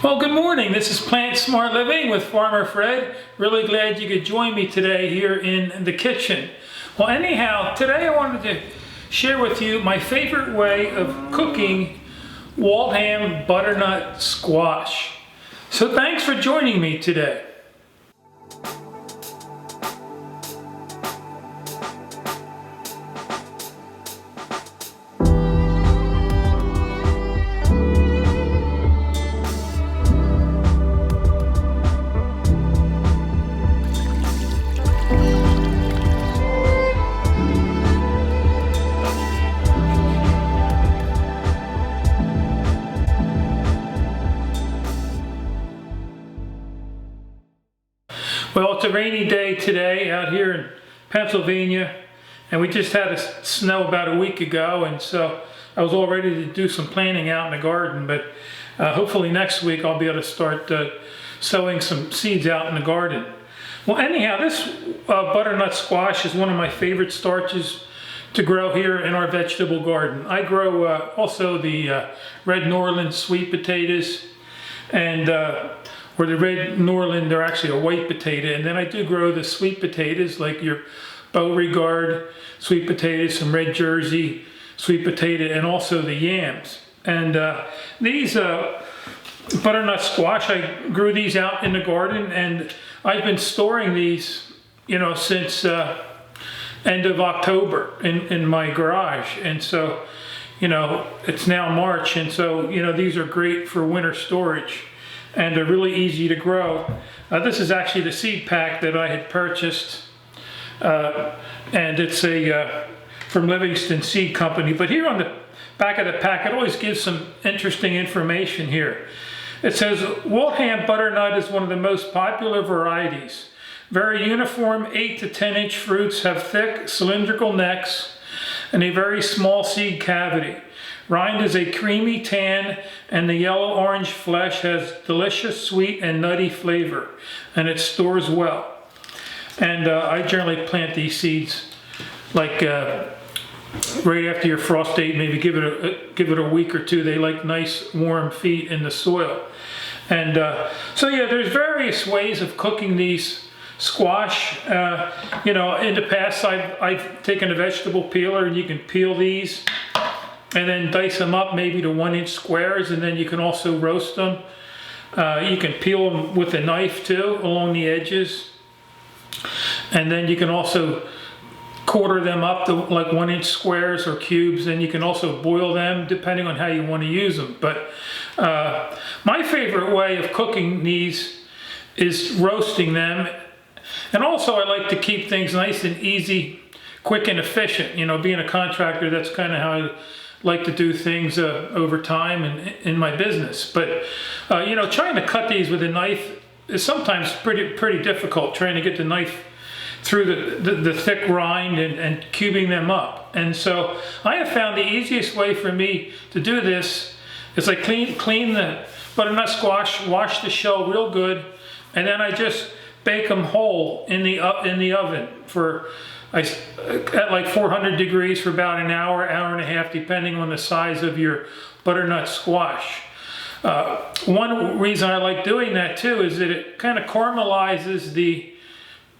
Well, good morning. This is Plant Smart Living with Farmer Fred. Really glad you could join me today here in the kitchen. Well, anyhow, today I wanted to share with you my favorite way of cooking Waltham Butternut squash. So thanks for joining me today. Well, it's a rainy day today out here in Pennsylvania, and we just had a snow about a week ago, and so I was all ready to do some planting out in the garden, but hopefully next week I'll be able to start sowing some seeds out in the garden. Well, anyhow, this butternut squash is one of my favorite starches to grow here in our vegetable garden. I grow also the red Norland sweet potatoes, and or the red Norland, they're actually a white potato. And then I do grow the sweet potatoes like your Beauregard sweet potatoes, some red Jersey sweet potato, and also the yams. And these butternut squash, I grew these out in the garden, and I've been storing these, since end of October in my garage. And so, it's now March, and so, these are great for winter storage. And they're really easy to grow. This is actually the seed pack that I had purchased, and it's from Livingston Seed Company. But here on the back of the pack, it always gives some interesting information here. It says, Waltham Butternut is one of the most popular varieties. Very uniform 8 to 10 inch fruits have thick cylindrical necks and a very small seed cavity. Rind is a creamy tan, and the yellow-orange flesh has delicious sweet and nutty flavor, and it stores well. And I generally plant these seeds like right after your frost date, maybe give it a week or two. They like nice warm feet in the soil. And so yeah, there's various ways of cooking these squash. In the past I've taken a vegetable peeler, and you can peel these and then dice them up maybe to 1 inch squares, and then you can also roast them. You can peel them with a knife too along the edges, and then you can also quarter them up to like 1 inch squares or cubes, and you can also boil them depending on how you want to use them. But my favorite way of cooking these is roasting them, and also I like to keep things nice and easy, quick and efficient. Being a contractor, that's kind of how I like to do things over time in my business. But trying to cut these with a knife is sometimes pretty difficult, trying to get the knife through the thick rind and cubing them up. And so I have found the easiest way for me to do this is I clean the butternut squash, wash the shell real good, and then I just bake them whole in the oven at like 400 degrees for about an hour and a half, depending on the size of your butternut squash. One reason I like doing that too is that it kind of caramelizes the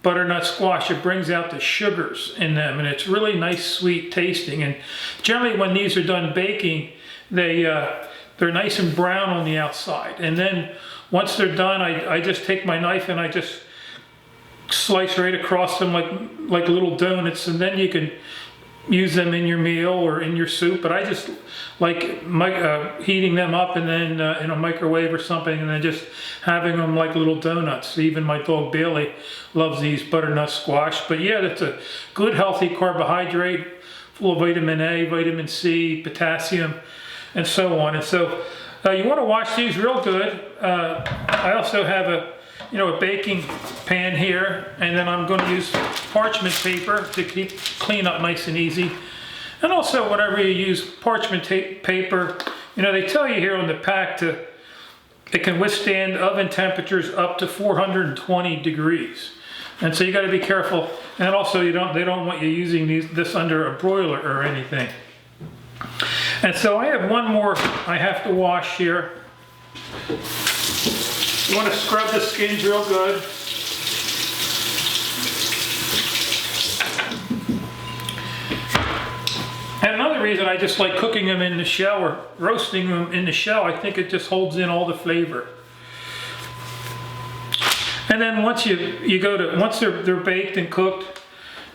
butternut squash. It brings out the sugars in them, and it's really nice, sweet tasting. And generally when these are done baking, they're nice and brown on the outside. And then once they're done, I just take my knife and I just slice right across them like little donuts, and then you can use them in your meal or in your soup. But I just like heating them up and then in a microwave or something, and then just having them like little donuts. Even my dog Bailey loves these butternut squash. But yeah, that's a good healthy carbohydrate full of vitamin A, vitamin C, potassium, and so on. And so you want to wash these real good. I also have a baking pan here, and then I'm going to use parchment paper to keep clean up nice and easy. And also, whenever you use parchment paper, they tell you here on the pack it can withstand oven temperatures up to 420 degrees. And so you got to be careful. And also, they don't want you using this under a broiler or anything. And so I have one more I have to wash here. You want to scrub the skins real good. And another reason I just like cooking them in the shell or roasting them in the shell, I think it just holds in all the flavor. And then once once they're baked and cooked,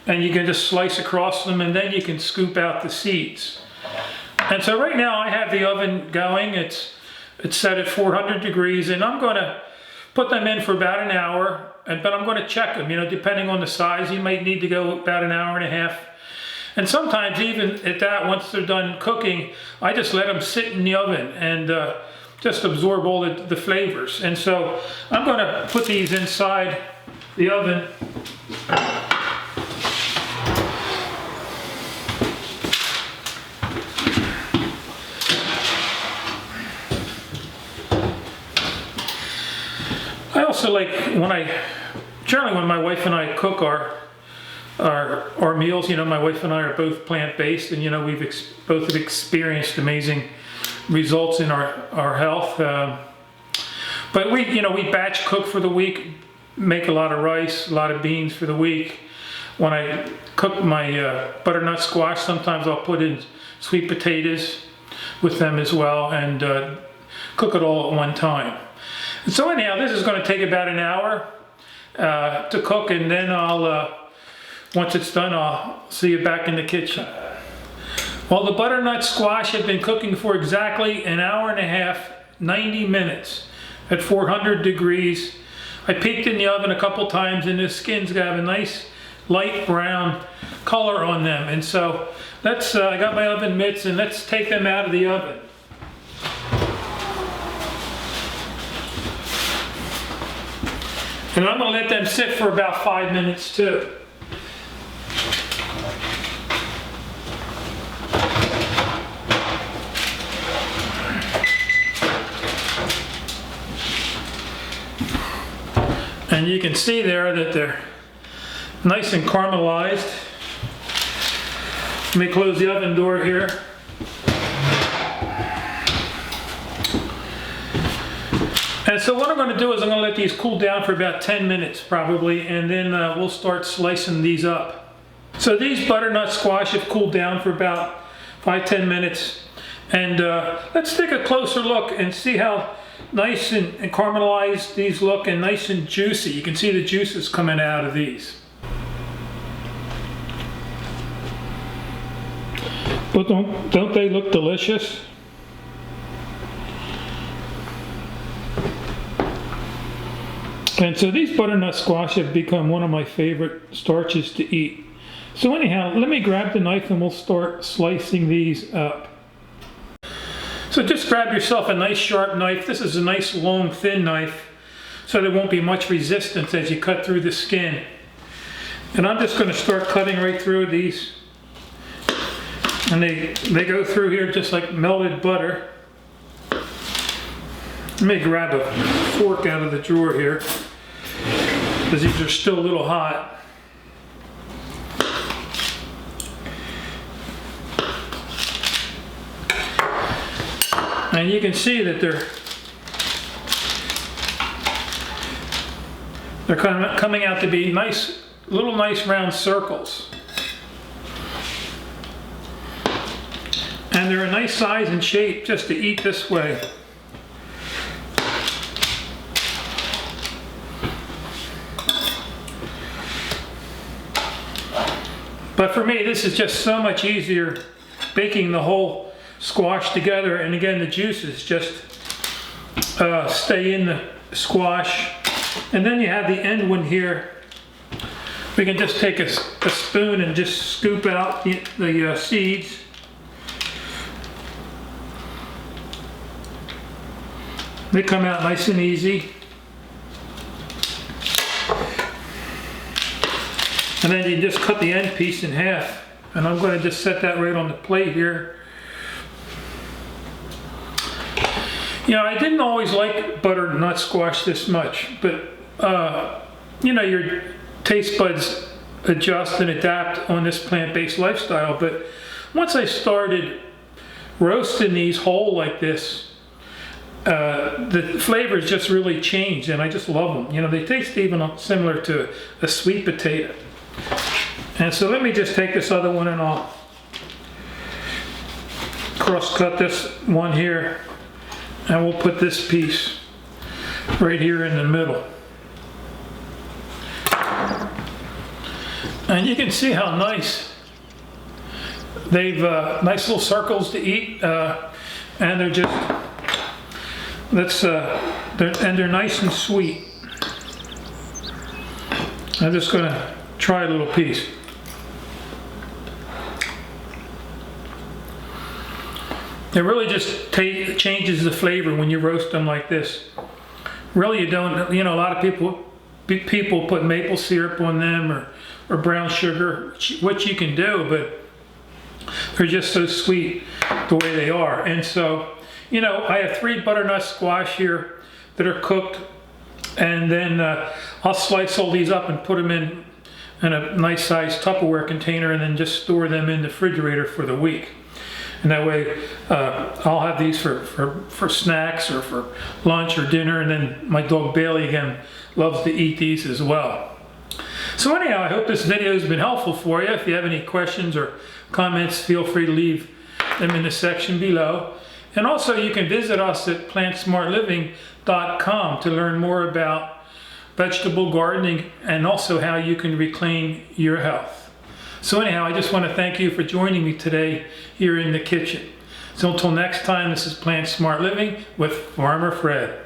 and you can just slice across them, and then you can scoop out the seeds. And so right now I have the oven going. It's set at 400 degrees, and I'm going to put them in for about an hour. But I'm going to check them. You know, depending on the size, you might need to go about an hour and a half. And sometimes even at that, once they're done cooking, I just let them sit in the oven and just absorb all the flavors. And so I'm going to put these inside the oven. I also like generally when my wife and I cook our meals, you know, my wife and I are both plant-based, and you know, we've both have experienced amazing results in our health. But we batch cook for the week, make a lot of rice, a lot of beans for the week. When I cook my butternut squash, sometimes I'll put in sweet potatoes with them as well, and cook it all at one time. And so anyhow, this is going to take about an hour to cook, and then once it's done, I'll see you back in the kitchen. Well, the butternut squash had been cooking for exactly an hour and a half, 90 minutes at 400 degrees. I peeked in the oven a couple times, and the skins have a nice light brown color on them. And so I got my oven mitts, and let's take them out of the oven. And I'm going to let them sit for about 5 minutes too. And you can see there that they're nice and caramelized. Let me close the oven door here. And so what I'm going to do is I'm going to let these cool down for about 10 minutes probably, and then we'll start slicing these up. So these butternut squash have cooled down for about 5-10 minutes. And let's take a closer look and see how nice and caramelized these look, and nice and juicy. You can see the juices coming out of these. But don't they look delicious? And so these butternut squash have become one of my favorite starches to eat. So anyhow, let me grab the knife and we'll start slicing these up. So just grab yourself a nice sharp knife. This is a nice long thin knife, so there won't be much resistance as you cut through the skin. And I'm just going to start cutting right through these. And they go through here just like melted butter. Let me grab a fork out of the drawer here, because these are still a little hot. And you can see that they're coming out to be nice, little nice round circles. And they're a nice size and shape just to eat this way. But for me, this is just so much easier baking the whole squash together. And again, the juices just stay in the squash. And then you have the end one here. We can just take a spoon and just scoop out the seeds. They come out nice and easy. And then you just cut the end piece in half. And I'm going to just set that right on the plate here. You know, I didn't always like butternut squash this much, but you know, your taste buds adjust and adapt on this plant-based lifestyle. But once I started roasting these whole like this, the flavors just really changed, and I just love them. You know, they taste even similar to a sweet potato. And so let me just take this other one and I'll cross cut this one here, and we'll put this piece right here in the middle. And you can see how nice they've nice little circles to eat, and they're just they're nice and sweet. I'm just going to try a little piece. It really just changes the flavor when you roast them like this. Really, you don't, you know, a lot of people put maple syrup on them or brown sugar, which you can do, but they're just so sweet the way they are. And so, you know, I have 3 butternut squash here that are cooked, and then I'll slice all these up and put them in a nice sized Tupperware container, and then just store them in the refrigerator for the week. And that way I'll have these for snacks or for lunch or dinner, and then my dog Bailey again loves to eat these as well. So anyhow, I hope this video has been helpful for you. If you have any questions or comments, feel free to leave them in the section below. And also you can visit us at plantsmartliving.com to learn more about vegetable gardening and also how you can reclaim your health. So anyhow, I just want to thank you for joining me today here in the kitchen. So until next time, this is Plant Smart Living with Farmer Fred.